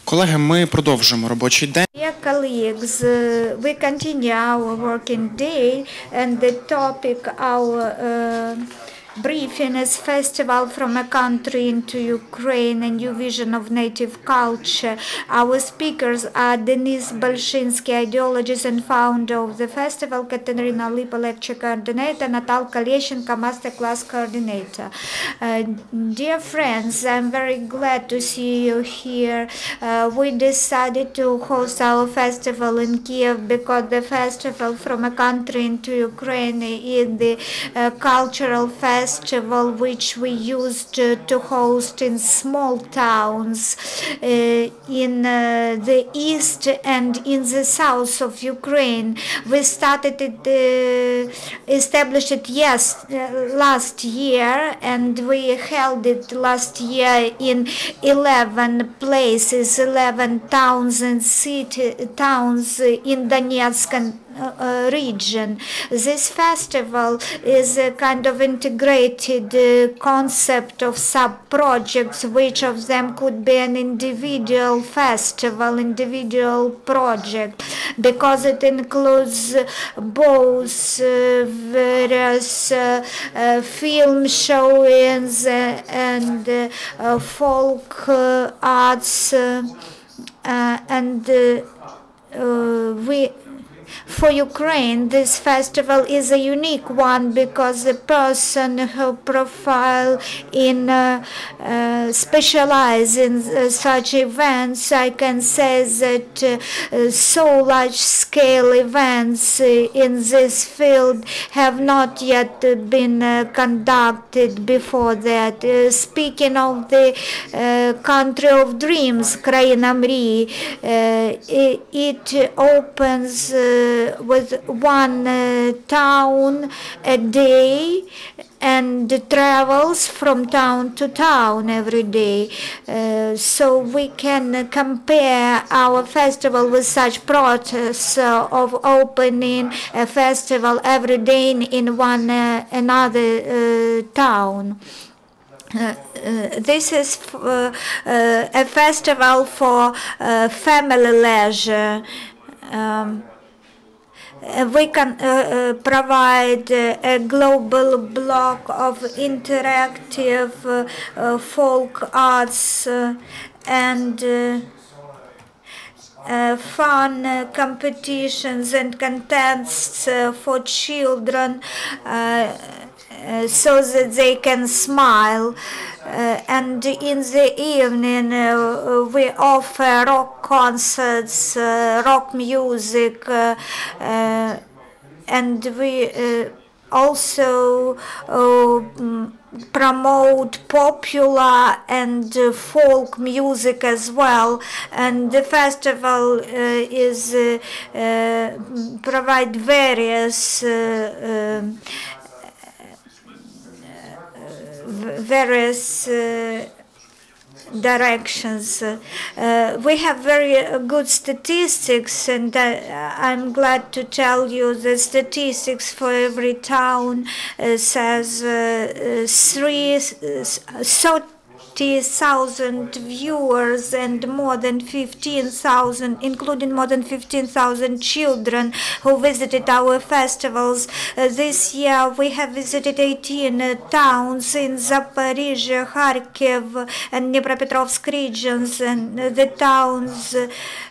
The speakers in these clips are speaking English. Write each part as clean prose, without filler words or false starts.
Колеги, ми продовжуємо робочий день. Dear colleagues, we continue our working day, and the topic our briefing is Festival from a Country into Ukraine, a New Vision of Native Culture. Our speakers are Denise Bloschynskiy, ideologist and founder of the festival, Kateryna Lypa, lecture coordinator, Natalka Leschenko, masterclass coordinator. Dear friends, I'm very glad to see you here. We decided to host our festival in Kiev because the festival from a country into Ukraine is the cultural festival which we used to host in small towns in the east and in the south of Ukraine. We started it, established it last year, and we held it last year in 11 places, 11 towns and towns in Donetsk region. This festival is a kind of integrated concept of sub-projects. Which of them could be an individual festival, individual project, because it includes both various film showings and folk arts, and for Ukraine, this festival is a unique one because the person who profile in specialize in such events, I can say that so large-scale events in this field have not yet been conducted before that. Speaking of the country of dreams, krayiny, it opens with one town a day and travels from town to town every day. So we can compare our festival with such process of opening a festival every day in one another town. This is a festival for family leisure. We can provide a global block of interactive folk arts and fun competitions and contests for children so that they can smile. And in the evening we offer rock concerts, rock music, and we also promote popular and folk music as well. And the festival is provide various directions. We have very good statistics, and I'm glad to tell you the statistics for every town says 30,000 viewers and more than 15,000, including more than 15,000 children who visited our festivals. This year we have visited 18 towns in Zaporizhzhia, Kharkiv and Dnipropetrovsk regions, and the towns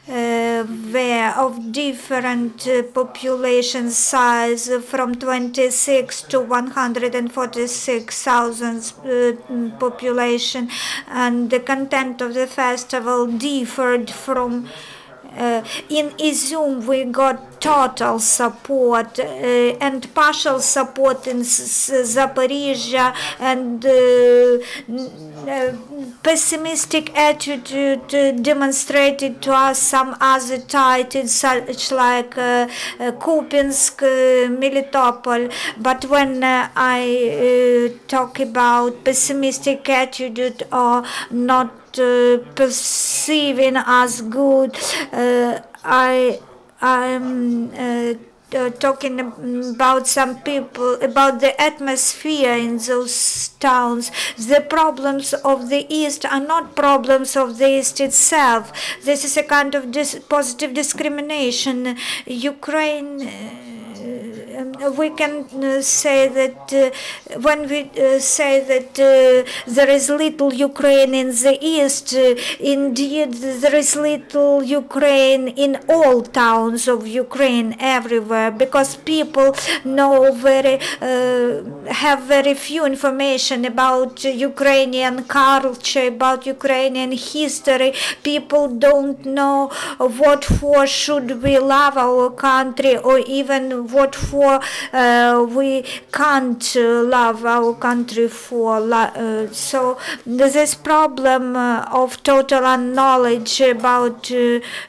were of different population size, from 26 to 146,000 population, and the content of the festival differed from in Izum we got total support and partial support in Zaporizhia, and pessimistic attitude demonstrated to us some other titles such like Kupiansk, Melitopol. But when I talk about pessimistic attitude or not perceiving as good, I'm talking about some people, about the atmosphere in those towns. The problems of the East are not problems of the East itself. This is a kind of positive discrimination. Ukraine, we can say that when we say that there is little Ukraine in the East, indeed there is little Ukraine in all towns of Ukraine, everywhere, because people know have very few information about Ukrainian culture, about Ukrainian history. People don't know what for should we love our country, or even what for we can't love our country for. So this problem of total unknowledge about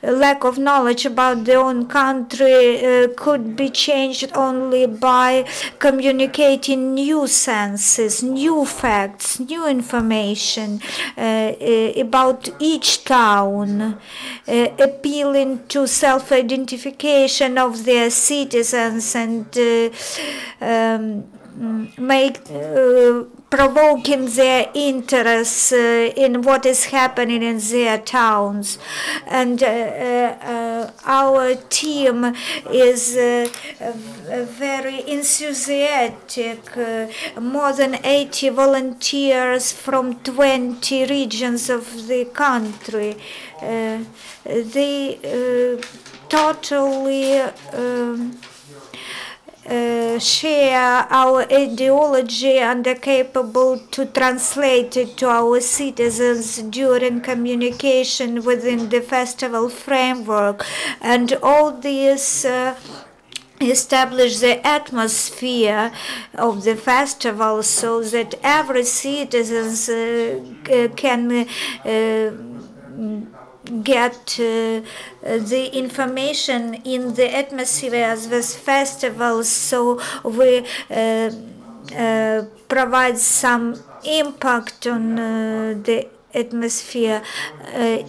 lack of knowledge about their own country could be changed only by communicating new senses, new facts, new information about each town, appealing to self-identification of their citizens, and provoking their interest in what is happening in their towns. And our team is very enthusiastic. More than 80 volunteers from 20 regions of the country. They totally share our ideology and are capable to translate it to our citizens during communication within the festival framework. And all this establish the atmosphere of the festival so that every citizen can get the information in the atmosphere of this festival. So we provide some impact on the atmosphere.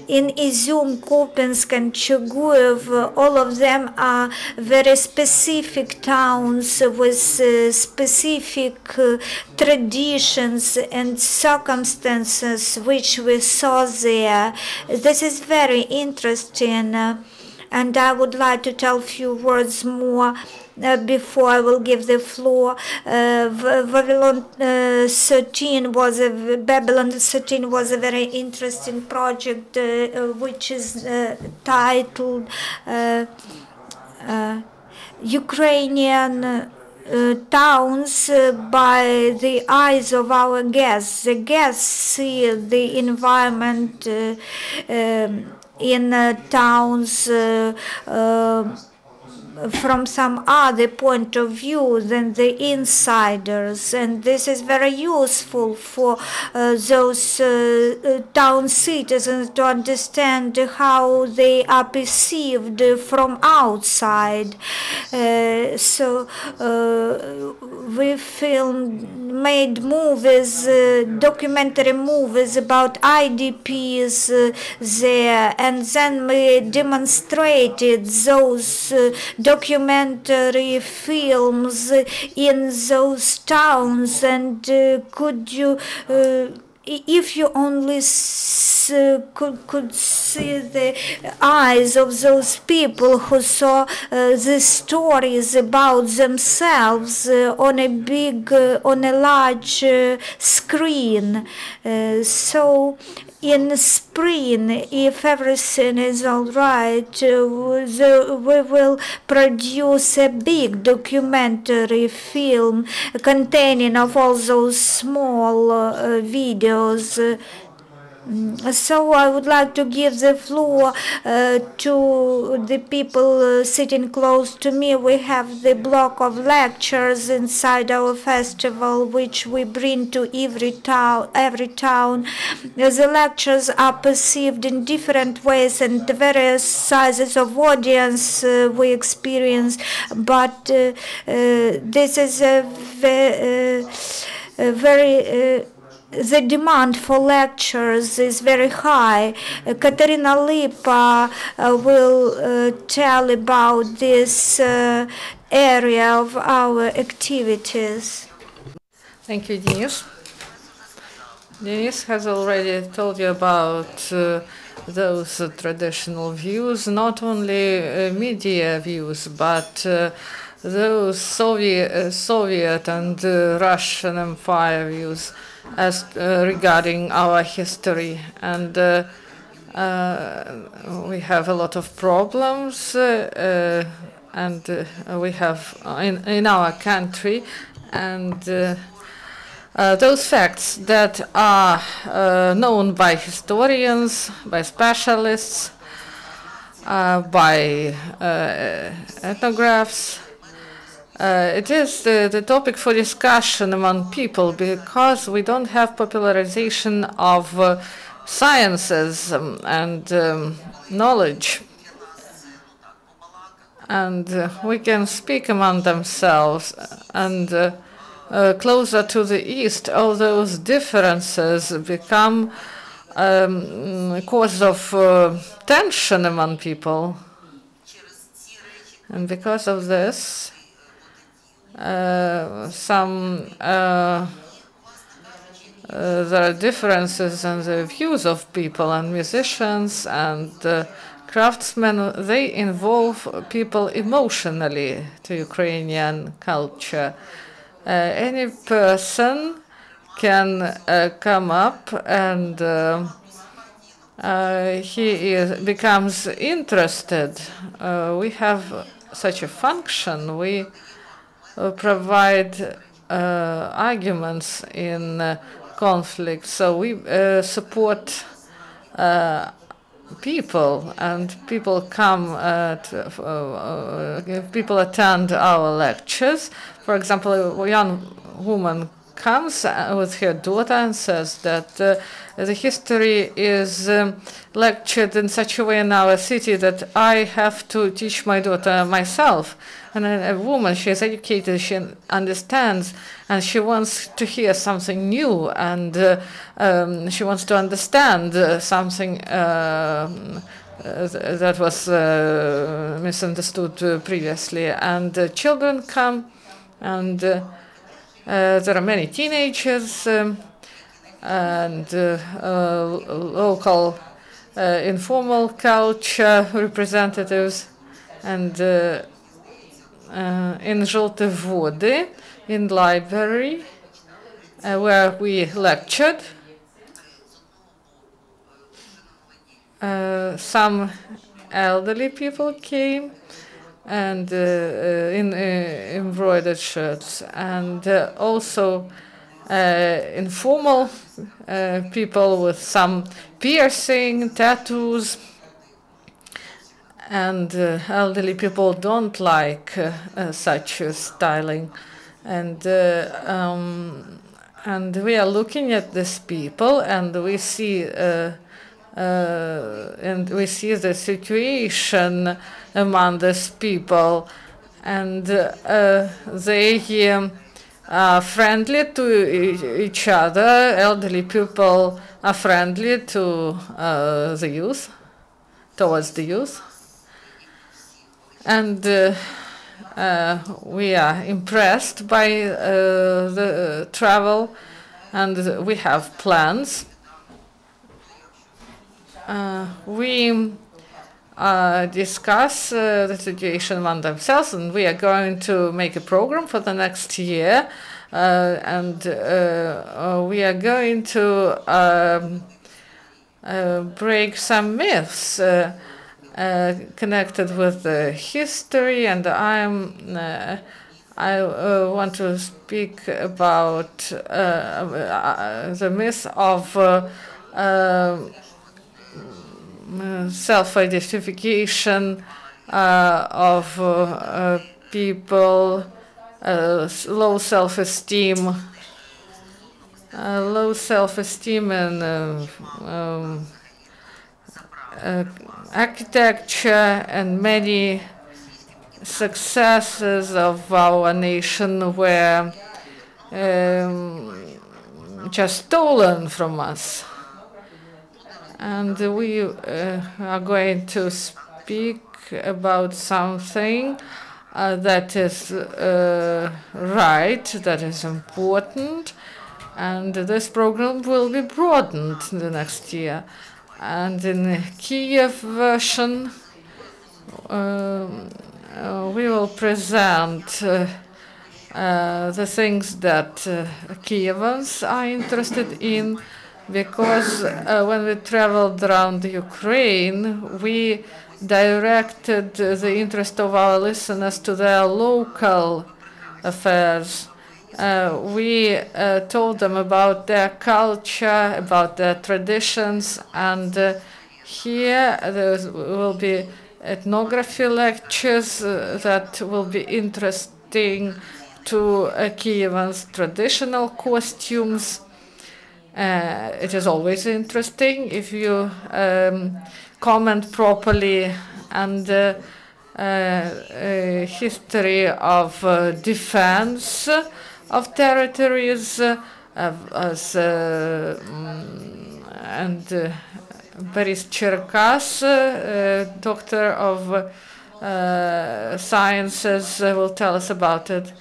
In Izum, Kupiansk, and Chuguev, all of them are very specific towns with specific traditions and circumstances which we saw there. This is very interesting, and I would like to tell a few words more before I will give the floor. Babylon 13 was a very interesting project which is titled Ukrainian towns by the eyes of our guests. The guests see the environment in towns from some other point of view than the insiders, and this is very useful for those town citizens to understand how they are perceived from outside. So we made movies, documentary movies about IDPs there, and then we demonstrated those documentary films in those towns. And could you, if you only could see the eyes of those people who saw the stories about themselves on a large screen. So in spring, if everything is all right, we will produce a big documentary film containing of all those small videos So I would like to give the floor to the people sitting close to me. We have the block of lectures inside our festival, which we bring to every town. The lectures are perceived in different ways and various sizes of audience we experience, but this is a very the demand for lectures is very high. Kateryna Lypa will tell about this area of our activities. Thank you, Denis. Denis has already told you about those traditional views, not only media views, but those Soviet and Russian Empire views as regarding our history. And we have a lot of problems and we have in our country, and those facts that are known by historians, by specialists, by ethnographs. It is the topic for discussion among people because we don't have popularization of sciences and knowledge. And we can speak among themselves, and closer to the east, all those differences become a cause of tension among people. And because of this, there are differences in the views of people, and musicians and craftsmen, they involve people emotionally to Ukrainian culture. Any person can come up and becomes interested. We have such a function. We provide arguments in conflict. So we support people, and people come, people attend our lectures. For example, a young woman comes with her daughter and says that the history is lectured in such a way in our city that I have to teach my daughter myself. And a woman, she is educated, she understands, and she wants to hear something new, and she wants to understand something that was misunderstood previously. And children come, and there are many teenagers and local informal culture representatives, and in Zholte Vody, in library, where we lectured, some elderly people came, and in embroidered shirts, and also informal people with some piercing, tattoos, and elderly people don't like such styling, and we are looking at these people, and we see the situation among these people, and they are friendly to each other. Elderly people are friendly to the youth, towards the youth. And we are impressed by the travel, and we have plans. We discuss the situation among themselves, and we are going to make a program for the next year, and we are going to break some myths connected with the history, and I want to speak about the myth of self-identification of people, low self-esteem, and architecture, and many successes of our nation were just stolen from us. And we are going to speak about something that is right, that is important, and this program will be broadened in the next year. And in the Kiev version, we will present the things that Kievans are interested in, because when we traveled around Ukraine, we directed the interest of our listeners to their local affairs. We told them about their culture, about their traditions, and here there will be ethnography lectures that will be interesting to Kievans' traditional costumes. It is always interesting if you comment properly, and history of defense of territories, and Boris Cherkas, doctor of sciences, will tell us about it.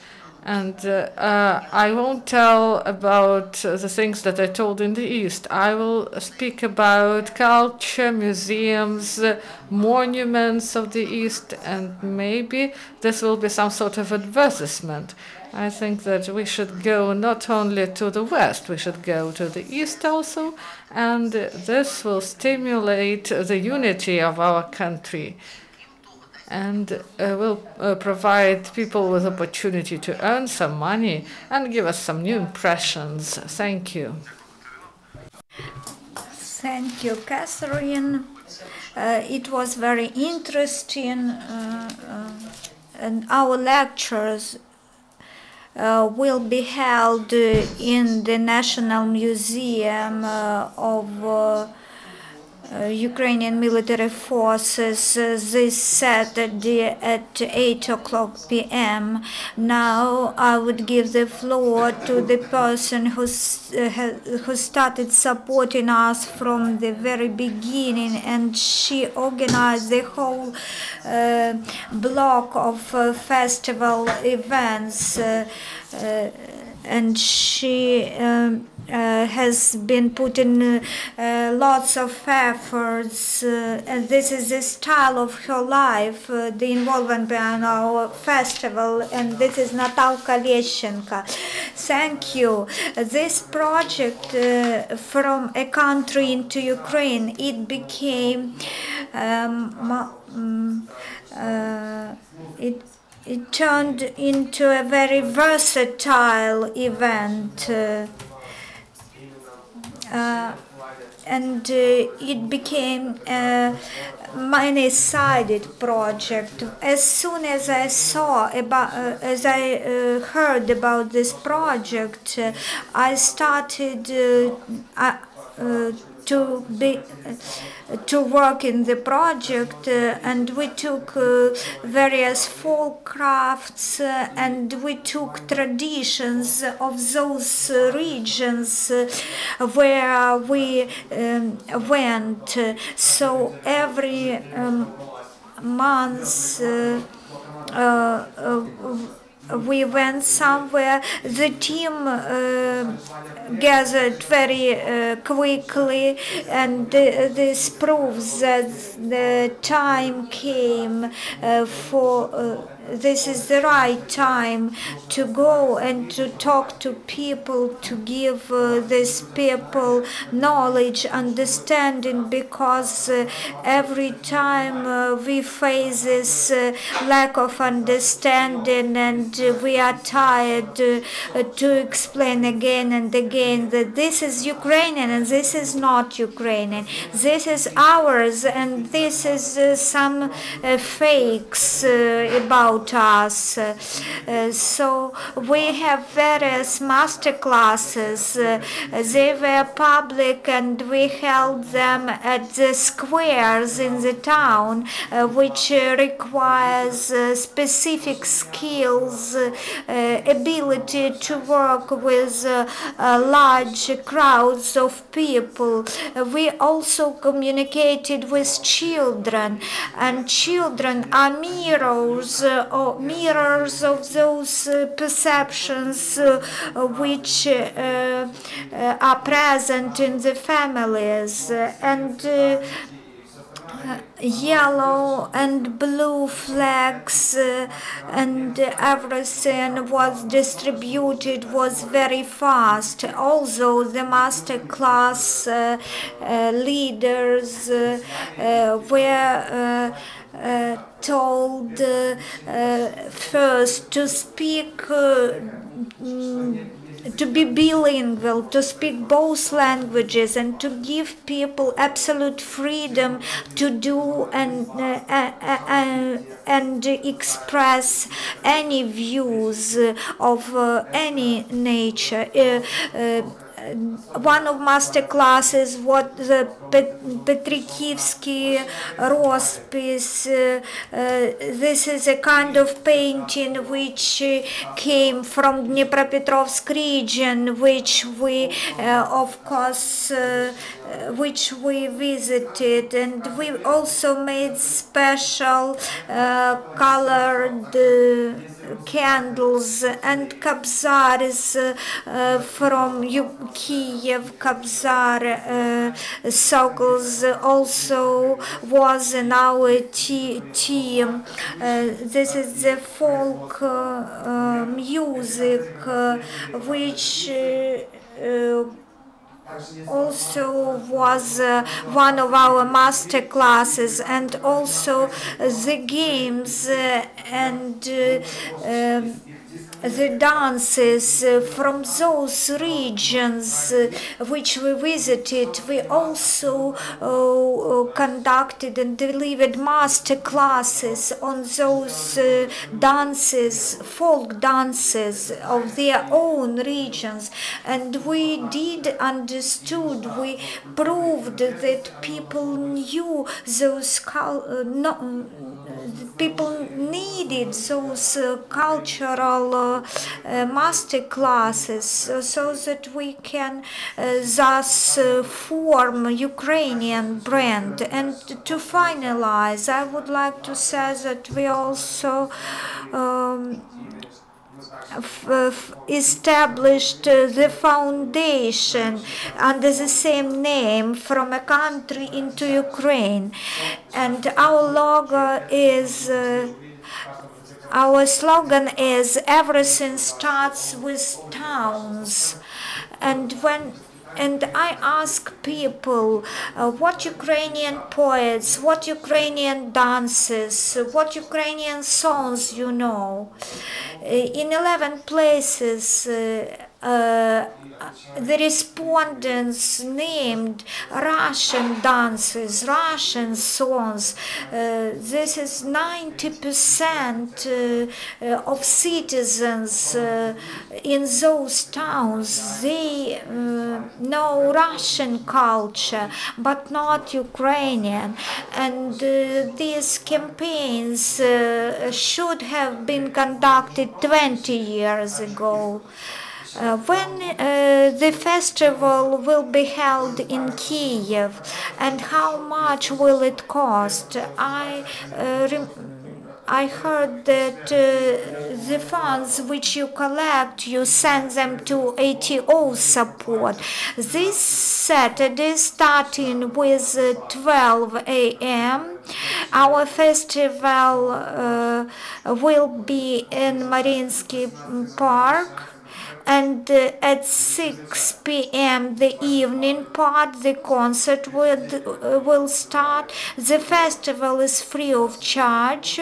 And I won't tell about the things that I told in the East. I will speak about culture, museums, monuments of the East, and maybe this will be some sort of advertisement. I think that we should go not only to the West, we should go to the East also, and this will stimulate the unity of our country, and will provide people with opportunity to earn some money and give us some new impressions. Thank you. Thank you, Catherine. It was very interesting, and our lectures will be held in the National Museum of Ukrainian military forces this Saturday at 8:00 p.m. Now I would give the floor to the person who started supporting us from the very beginning, and she organized the whole block of festival events, and she has been putting lots of efforts, and this is the style of her life, the involvement in our festival, and this is Natalka Leschenko. Thank you. This project from a country into Ukraine, it became it turned into a very versatile event. And it became a many-sided project. As soon as I heard about this project, I started to work in the project, and we took various folk crafts, and we took traditions of those regions where we went. So every month we went somewhere. The team gathered very quickly, and this proves that the time came for this is the right time to go and to talk to people, to give these people knowledge, understanding, because every time we face this lack of understanding, and we are tired to explain again and again that this is Ukrainian and this is not Ukrainian, this is ours and this is some fakes about us. So we have various master classes. They were public and we held them at the squares in the town, which requires specific skills, ability to work with large crowds of people. We also communicated with children, and children are mirrors of those perceptions which are present in the families, and yellow and blue flags and everything was distributed was very fast. Although the master class leaders were told first to speak to be bilingual, to speak both languages, and to give people absolute freedom to do and express any views of any nature. One of master classes was the Petrikivsky Rospis. This is a kind of painting which came from Dnipropetrovsk region, which we, of course, which we visited, and we also made special colored candles and kabzars from Kiev. Kabzar circles also was in our team. This is the folk music which also was one of our master classes, and also the games and the dances from those regions which we visited. We also conducted and delivered master classes on those dances, folk dances of their own regions, and we did understood, we proved that people knew those people needed those cultural master classes, so that we can thus form Ukrainian brand. And to finalize, I would like to say that we also established the foundation under the same name from a country into Ukraine, and our logo is our slogan is everything starts with towns. And I ask people what Ukrainian poets, what Ukrainian dances, what Ukrainian songs you know. In 11 places, the respondents named Russian dances, Russian songs. This is 90% of citizens in those towns. They know Russian culture, but not Ukrainian. And these campaigns should have been conducted 20 years ago. When the festival will be held in Kiev, and how much will it cost? I heard that the funds which you collect, you send them to ATO support. This Saturday, starting with 12 a.m. Our festival will be in Mariinsky Park. And at 6 p.m. the evening part, the concert will start. The festival is free of charge.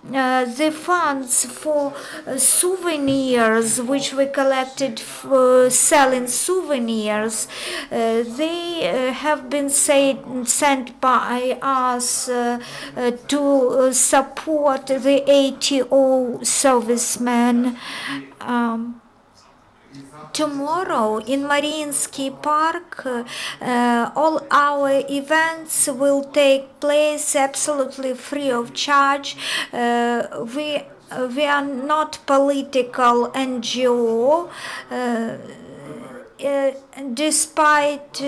The funds for souvenirs, which we collected for selling souvenirs, they have been sent by us to support the ATO servicemen. Tomorrow in Mariinsky Park, all our events will take place absolutely free of charge. We are not political NGO, despite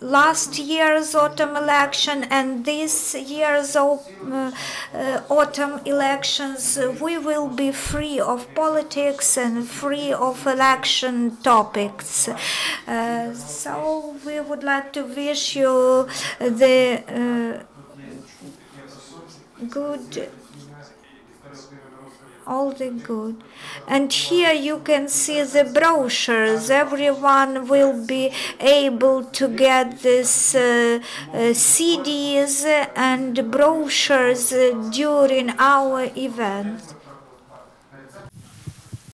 last year's autumn election and this year's autumn elections, we will be free of politics and free of election topics. So we would like to wish you the all the good. And here you can see the brochures. Everyone will be able to get this CDs and brochures during our event.